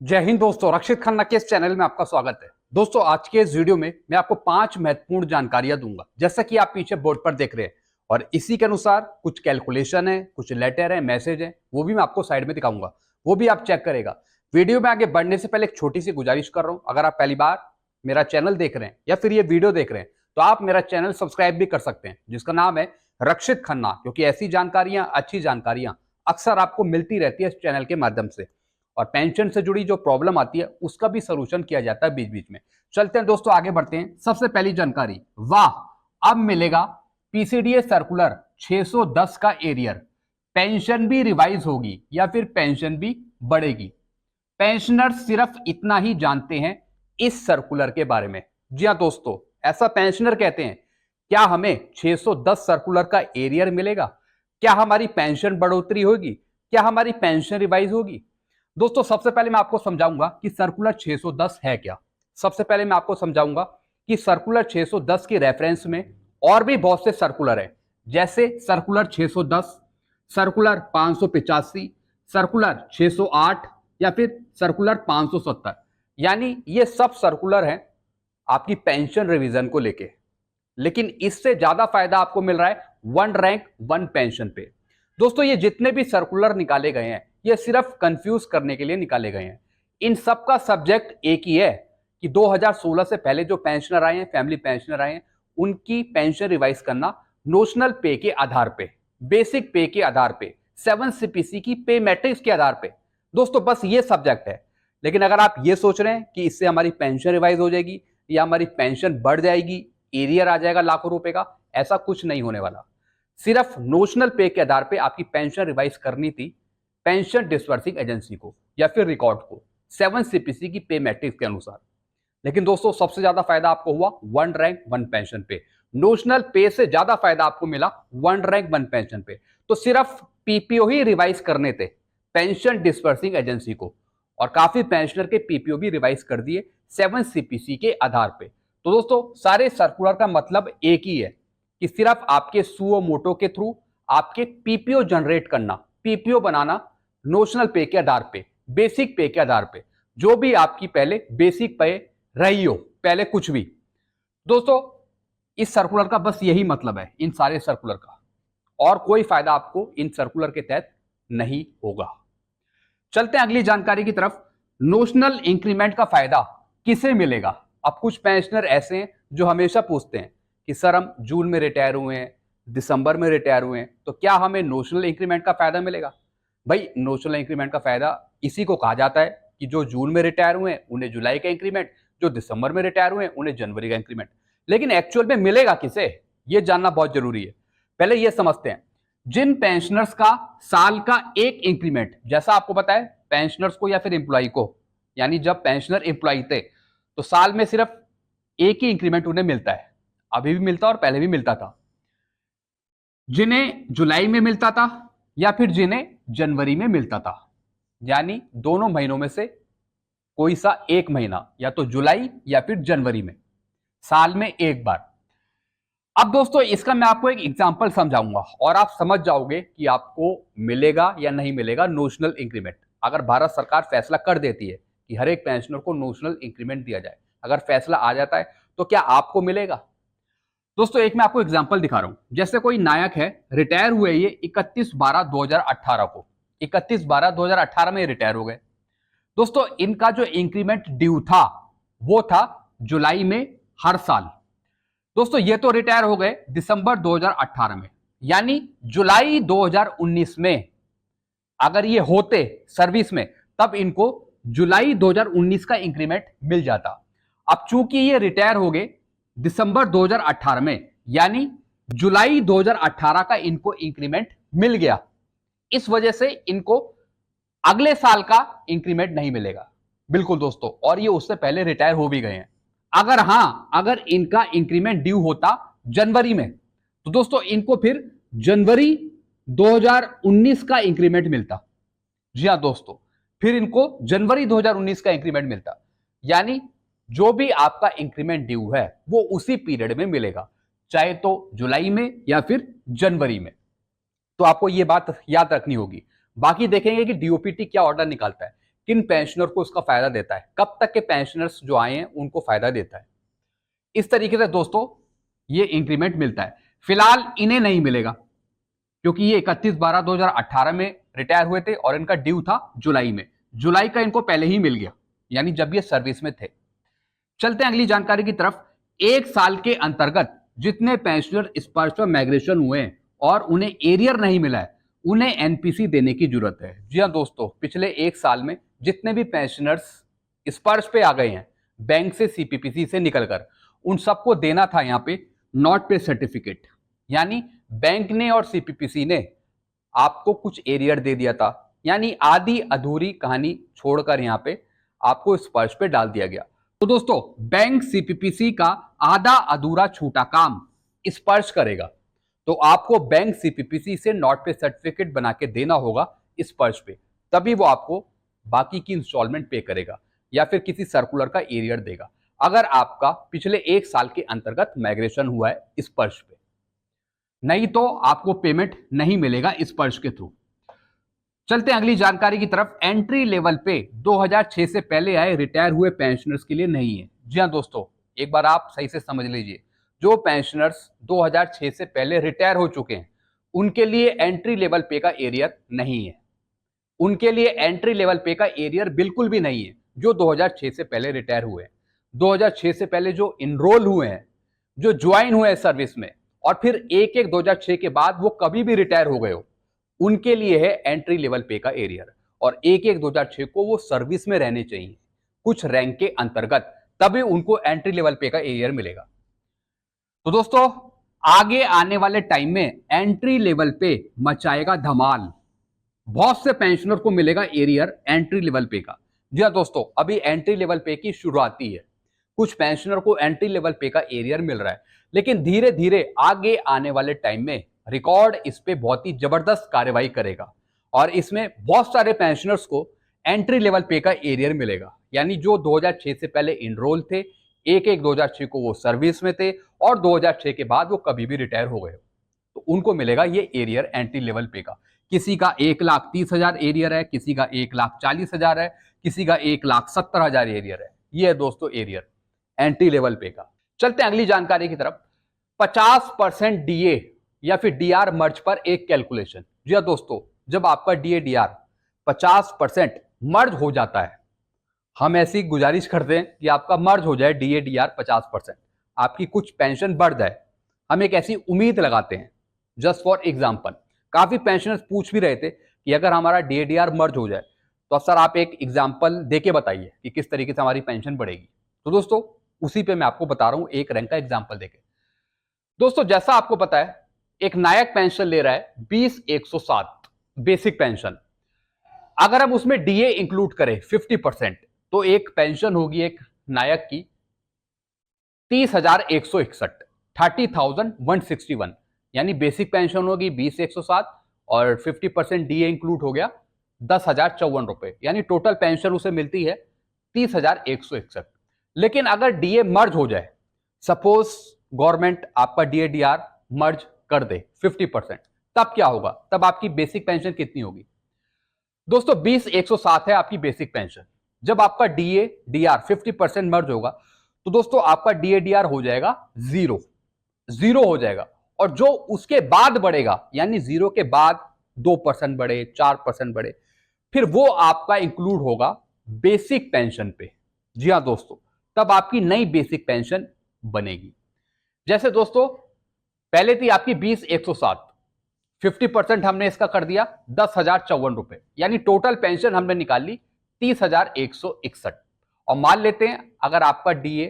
जय हिंद दोस्तों, रक्षित खन्ना के इस चैनल में आपका स्वागत है। दोस्तों, आज के इस वीडियो में मैं आपको 5 महत्वपूर्ण जानकारियां दूंगा, जैसा कि आप पीछे बोर्ड पर देख रहे हैं। और इसी के अनुसार कुछ कैलकुलेशन है, कुछ लेटर है, मैसेज है, वो भी मैं आपको साइड में दिखाऊंगा, वो भी आप चेक करेगा। वीडियो में आगे बढ़ने से पहले एक छोटी सी गुजारिश कर रहा हूं, अगर आप पहली बार मेरा चैनल देख रहे हैं या फिर ये वीडियो देख रहे हैं तो आप मेरा चैनल सब्सक्राइब भी कर सकते हैं, जिसका नाम है रक्षित खन्ना, क्योंकि ऐसी जानकारियां, अच्छी जानकारियां अक्सर आपको मिलती रहती है इस चैनल के माध्यम से। और पेंशन से जुड़ी जो प्रॉब्लम आती है उसका भी सलूशन किया जाता है बीच बीच में। चलते हैं दोस्तों, आगे बढ़ते हैं। सबसे पहली जानकारी, वाह, अब मिलेगा पीसीडीए सर्कुलर 610 का एरियर। पेंशन भी रिवाइज होगी या फिर पेंशन भी बढ़ेगी। पेंशनर्स सिर्फ इतना ही जानते हैं इस सर्कुलर के बारे में। जी हां दोस्तों, ऐसा पेंशनर कहते हैं। क्या हमें 610 सर्कुलर का एरियर मिलेगा? क्या हमारी पेंशन बढ़ोतरी होगी? क्या हमारी पेंशन रिवाइज होगी? दोस्तों, सबसे पहले मैं आपको समझाऊंगा कि सर्कुलर 610 है क्या। सबसे पहले मैं आपको समझाऊंगा कि सर्कुलर 610 के रेफरेंस में और भी बहुत से सर्कुलर हैं, जैसे सर्कुलर 610, सर्कुलर 585, सर्कुलर 608 या फिर सर्कुलर 570। यानी ये सब सर्कुलर हैं आपकी पेंशन रिवीजन को लेके। लेकिन इससे ज्यादा फायदा आपको मिल रहा है वन रैंक वन पेंशन पे। दोस्तों, ये जितने भी सर्कुलर निकाले गए हैं ये सिर्फ कंफ्यूज करने के लिए निकाले गए हैं। इन सब का सब्जेक्ट एक ही है कि 2016 से पहले जो पेंशनर आए हैं, फैमिली पेंशनर आए हैं, उनकी पेंशन रिवाइज करना नोशनल पे के आधार पे, बेसिक पे के आधार पे, 7 सीपीसी की पे मैट्रिक्स के आधार पे। दोस्तों, बस ये सब्जेक्ट है। लेकिन अगर आप ये सोच रहे हैं कि इससे हमारी पेंशन रिवाइज हो जाएगी या हमारी पेंशन बढ़ जाएगी, एरियर आ जाएगा लाखों रुपए का, ऐसा कुछ नहीं होने वाला। सिर्फ नोशनल पे के आधार पे आपकी पेंशन रिवाइज करनी थी पेंशन डिस्बर्सिंग एजेंसी को या फिर रिकॉर्ड को, 7 सीपीसी की पे मैट्रिक्स के अनुसार। लेकिन दोस्तों, सबसे ज्यादा फायदा आपको हुआ वन रैंक वन पेंशन पे। नोशनल पे से ज्यादा फायदा आपको मिला वन रैंक वन पेंशन पे। तो सिर्फ पीपीओ ही रिवाइज करने थे पेंशन डिस्बर्सिंग एजेंसी को, और काफी पेंशनर के पीपीओ भी रिवाइज कर दिए 7 सीपीसी के आधार पे। तो दोस्तों, सारे सर्कुलर का मतलब एक ही है कि सिर्फ आपके सुओ मोटो के थ्रू आपके पीपीओ जनरेट करना, पीपीओ बनाना नोशनल पे के आधार पे, बेसिक पे के आधार पे, जो भी आपकी पहले बेसिक पे रही हो, पहले कुछ भी। दोस्तों, इस सर्कुलर का बस यही मतलब है, इन सारे सर्कुलर का, और कोई फायदा आपको इन सर्कुलर के तहत नहीं होगा। चलते हैं अगली जानकारी की तरफ। नोशनल इंक्रीमेंट का फायदा किसे मिलेगा? अब कुछ पेंशनर ऐसे हैं जो हमेशा पूछते हैं कि सर, हम जून में रिटायर हुए हैं, दिसंबर में रिटायर हुए हैं, तो क्या हमें नोशनल इंक्रीमेंट का फायदा मिलेगा? भाई, नोशनल इंक्रीमेंट का फायदा इसी को कहा जाता है कि जो जून में रिटायर हुए हैं उन्हें जुलाई का इंक्रीमेंट, जो दिसंबर में रिटायर हुए हैं उन्हें जनवरी का इंक्रीमेंट। लेकिन एक्चुअल में मिलेगा किसे, यह जानना बहुत जरूरी है। पहले यह समझते हैं, जिन पेंशनर्स का साल का एक इंक्रीमेंट, जैसा आपको पता है पेंशनर्स को या फिर एम्प्लॉय को, यानी जब पेंशनर एम्प्लॉय थे तो साल में सिर्फ एक ही इंक्रीमेंट उन्हें मिलता है, अभी भी मिलता और पहले भी मिलता था। जिन्हें जुलाई में मिलता था या फिर जिन्हें जनवरी में मिलता था, यानी दोनों महीनों में से कोई सा एक महीना, या तो जुलाई या फिर जनवरी में, साल में एक बार। अब दोस्तों, इसका मैं आपको एक एग्जांपल समझाऊंगा और आप समझ जाओगे कि आपको मिलेगा या नहीं मिलेगा नोशनल इंक्रीमेंट। अगर भारत सरकार फैसला कर देती है कि हर एक पेंशनर को नोशनल इंक्रीमेंट दिया जाए, अगर फैसला आ जाता है तो क्या आपको मिलेगा? दोस्तों, एक मैं आपको एग्जांपल दिखा रहा हूं। जैसे कोई नायक है, रिटायर हुए ये 31/12/2018 को, 31/12/2018 में रिटायर हो गए। दोस्तों, इनका जो इंक्रीमेंट ड्यू था वो था जुलाई में हर साल। दोस्तों, ये तो रिटायर हो गए दिसंबर 2018 में, यानी जुलाई 2019 में अगर ये होते सर्विस में तब इनको जुलाई 2019 का इंक्रीमेंट मिल जाता। अब चूंकि ये रिटायर हो गए दिसंबर 2018 में, यानी जुलाई 2018 का इनको इंक्रीमेंट मिल गया, इस वजह से इनको अगले साल का इंक्रीमेंट नहीं मिलेगा। बिल्कुल दोस्तों, और ये उससे पहले रिटायर हो भी गए हैं। अगर इनका इंक्रीमेंट ड्यू होता जनवरी में तो दोस्तों इनको फिर जनवरी 2019 का इंक्रीमेंट मिलता। जी हां दोस्तों, फिर इनको जनवरी 2019 का इंक्रीमेंट मिलता, यानी जो भी आपका इंक्रीमेंट ड्यू है वो उसी पीरियड में मिलेगा, चाहे तो जुलाई में या फिर जनवरी में। तो आपको यह बात याद रखनी होगी। बाकी देखेंगे कि डीओपीटी क्या ऑर्डर निकालता है, किन पेंशनर को इसका फायदा देता है, कब तक के पेंशनर्स जो आए हैं उनको फायदा देता है। इस तरीके से दोस्तों ये इंक्रीमेंट मिलता है। फिलहाल इन्हें नहीं मिलेगा क्योंकि ये 31/12/2018 में रिटायर हुए थे और इनका ड्यू था जुलाई में। जुलाई का इनको पहले ही मिल गया, यानी जब ये सर्विस में थे। चलते हैं अगली जानकारी की तरफ। एक साल के अंतर्गत जितने पेंशनर स्पर्श पर माइग्रेशन हुए हैं और उन्हें एरियर नहीं मिला है, उन्हें एनपीसी देने की जरूरत है। जी हाँ दोस्तों, पिछले एक साल में जितने भी पेंशनर्स स्पर्श पे आ गए हैं बैंक से, सीपीपीसी से निकलकर, उन सबको देना था यहाँ पे नॉट पे सर्टिफिकेट। यानी बैंक ने और सीपीपीसी ने आपको कुछ एरियर दे दिया था, यानी आधी अधूरी कहानी छोड़कर यहाँ पे आपको स्पर्श पे डाल दिया गया। तो दोस्तों बैंक सीपीपीसी का आधा अधूरा छूटा काम स्पर्श करेगा, तो आपको बैंक सीपीपीसी से नॉट पे सर्टिफिकेट बना के देना होगा स्पर्श पे, तभी वो आपको बाकी की इंस्टॉलमेंट पे करेगा या फिर किसी सर्कुलर का एरियर देगा, अगर आपका पिछले एक साल के अंतर्गत माइग्रेशन हुआ है स्पर्श पे। नहीं तो आपको पेमेंट नहीं मिलेगा स्पर्श के थ्रू। चलते हैं अगली जानकारी की तरफ। एंट्री लेवल पे 2006 से पहले आए रिटायर हुए पेंशनर्स के लिए नहीं है। जी हाँ दोस्तों, एक बार आप सही से समझ लीजिए, जो पेंशनर्स 2006 से पहले रिटायर हो चुके हैं उनके लिए एंट्री लेवल पे का एरियर नहीं है। उनके लिए एंट्री लेवल पे का एरियर बिल्कुल भी नहीं है जो 2006 से पहले रिटायर हुए हैं। 2006 से पहले जो इनरोल हुए हैं, जो ज्वाइन हुए हैं सर्विस में, और फिर 1/1/2006 के बाद वो कभी भी रिटायर हो गए हो, उनके लिए है एंट्री लेवल पे का एरियर। और 1/1/2006 को वो सर्विस में रहने चाहिए कुछ रैंक के अंतर्गत, तभी उनको एंट्री लेवल पे का एरियर मिलेगा। तो दोस्तों आगे आने वाले टाइम में एंट्री लेवल पे मचाएगा धमाल। बहुत से पेंशनर को मिलेगा एरियर एंट्री लेवल पे का। जी हाँ दोस्तों, अभी एंट्री लेवल पे की शुरुआत ही है। कुछ पेंशनर को एंट्री लेवल पे का एरियर मिल रहा है, लेकिन धीरे धीरे आगे आने वाले टाइम में रिकॉर्ड इस पे बहुत ही जबरदस्त कार्रवाई करेगा और इसमें बहुत सारे पेंशनर्स को एंट्री लेवल पे का एरियर मिलेगा। यानी जो 2006 से पहले इनरोल थे, 1/1/2006 को वो सर्विस में थे और 2006 के बाद वो कभी भी रिटायर हो गए, तो उनको मिलेगा ये एरियर एंट्री लेवल पे का। किसी का 1,30,000 एरियर है, किसी का 1,40,000 है, किसी का 1,70,000 एरियर है। ये है दोस्तों एरियर एंट्री लेवल पे का। चलते हैं अगली जानकारी की तरफ। 50% डीए या फिर डीआर मर्ज पर एक कैलकुलेशन। जी हाँ दोस्तों, जब आपका डीए डीआर 50% मर्ज हो जाता है, हम ऐसी गुजारिश करते हैं कि आपका मर्ज हो जाए डीए डीआर 50%, आपकी कुछ पेंशन बढ़ जाए, हम एक ऐसी उम्मीद लगाते हैं। जस्ट फॉर एग्जांपल, काफी पेंशनर्स पूछ भी रहे थे कि अगर हमारा डीए डीआर मर्ज हो जाए तो सर आप एक एग्जांपल देके बताइए कि किस तरीके से हमारी पेंशन बढ़ेगी। तो दोस्तों उसी पे मैं आपको बता रहा हूं एक रैंक का एग्जांपल देके। दोस्तों जैसा आपको पता है, एक नायक पेंशन ले रहा है 20,107 बेसिक पेंशन। अगर हम उसमें डीए इंक्लूड करें 50%, तो एक पेंशन होगी एक नायक की 30,161, 30,161। यानी बेसिक पेंशन होगी 20,107 और 50% डीए इंक्लूड हो गया 10,054 रुपए, यानी टोटल पेंशन उसे मिलती है 30,161। लेकिन अगर डीए मर्ज हो जाए, सपोज गवर्नमेंट आपका डीए डीआर मर्ज कर दे 50%, तब क्या होगा? तब आपकी बेसिक पेंशन कितनी होगी दोस्तों? 20,107 है आपकी बेसिक पेंशन। जब आपका डीए डीआर 50% मर्ज होगा तो दोस्तों आपका डीए डीआर हो जाएगा जीरो हो जाएगा। और जो उसके बाद बढ़ेगा, यानी जीरो के बाद 2% बढ़े, 4% बढ़े, फिर वो आपका इंक्लूड होगा बेसिक पेंशन पे। जी हाँ दोस्तों, तब आपकी नई बेसिक पेंशन बनेगी। जैसे दोस्तों पहले थी आपकी 20,107, 50% हमने इसका कर दिया 10,054 रुपए, यानी टोटल पेंशन हमने निकाल ली 30,161। और मान लेते हैं अगर आपका डीए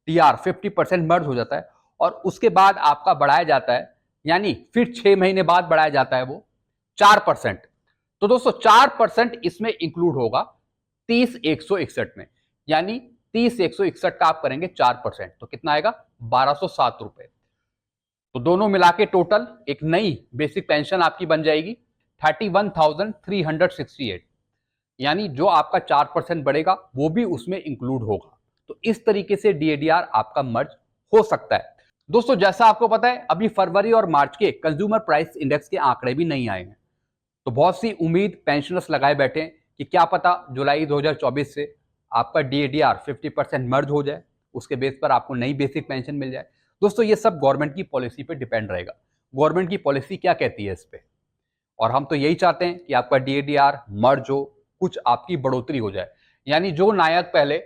टीआर 50% मर्ज हो जाता है और उसके बाद आपका बढ़ाया जाता है, यानी फिर 6 महीने बाद बढ़ाया जाता है वो 4%, तो दोस्तों 4% इसमें इंक्लूड होगा 30,161 में। यानी 30,161 का आप करेंगे 4%, तो कितना आएगा? 1,207 रुपए। तो दोनों मिला के टोटल एक नई बेसिक पेंशन आपकी बन जाएगी 31,368। यानी जो आपका 4% बढ़ेगा वो भी उसमें इंक्लूड होगा। तो इस तरीके से डीएडीआर आपका मर्ज हो सकता है। दोस्तों जैसा आपको पता है, अभी फरवरी और मार्च के कंज्यूमर प्राइस इंडेक्स के आंकड़े भी नहीं आए हैं, तो बहुत सी उम्मीद पेंशनर्स लगाए बैठे हैं कि क्या पता जुलाई 2024 से आपका DADR 50% मर्ज हो जाए, उसके बेस पर आपको नई बेसिक पेंशन मिल जाए। दोस्तों ये सब गवर्नमेंट की पॉलिसी पे डिपेंड रहेगा, गवर्नमेंट की पॉलिसी क्या कहती है इस पे। और हम तो यही चाहते हैं कि आपका DADR मर्ज हो, कुछ आपकी बढ़ोतरी हो जाए। यानी जो नायक पहले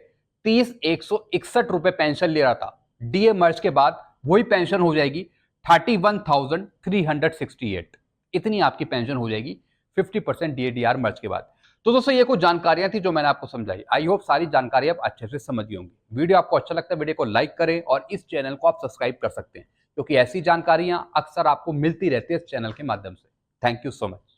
30,161 रुपए पेंशन ले रहा था, DA मर्ज के बाद वही पेंशन हो जाएगी 31,368। इतनी आपकी पेंशन हो जाएगी 50% DADR मर्ज के बाद। तो दोस्तों ये कुछ जानकारियां थी जो मैंने आपको समझाई। आई होप सारी जानकारी आप अच्छे से समझ गए होंगे। वीडियो आपको अच्छा लगता है वीडियो को लाइक करें और इस चैनल को आप सब्सक्राइब कर सकते हैं, क्योंकि ऐसी जानकारियां अक्सर आपको मिलती रहती है इस चैनल के माध्यम से। Thank you so much.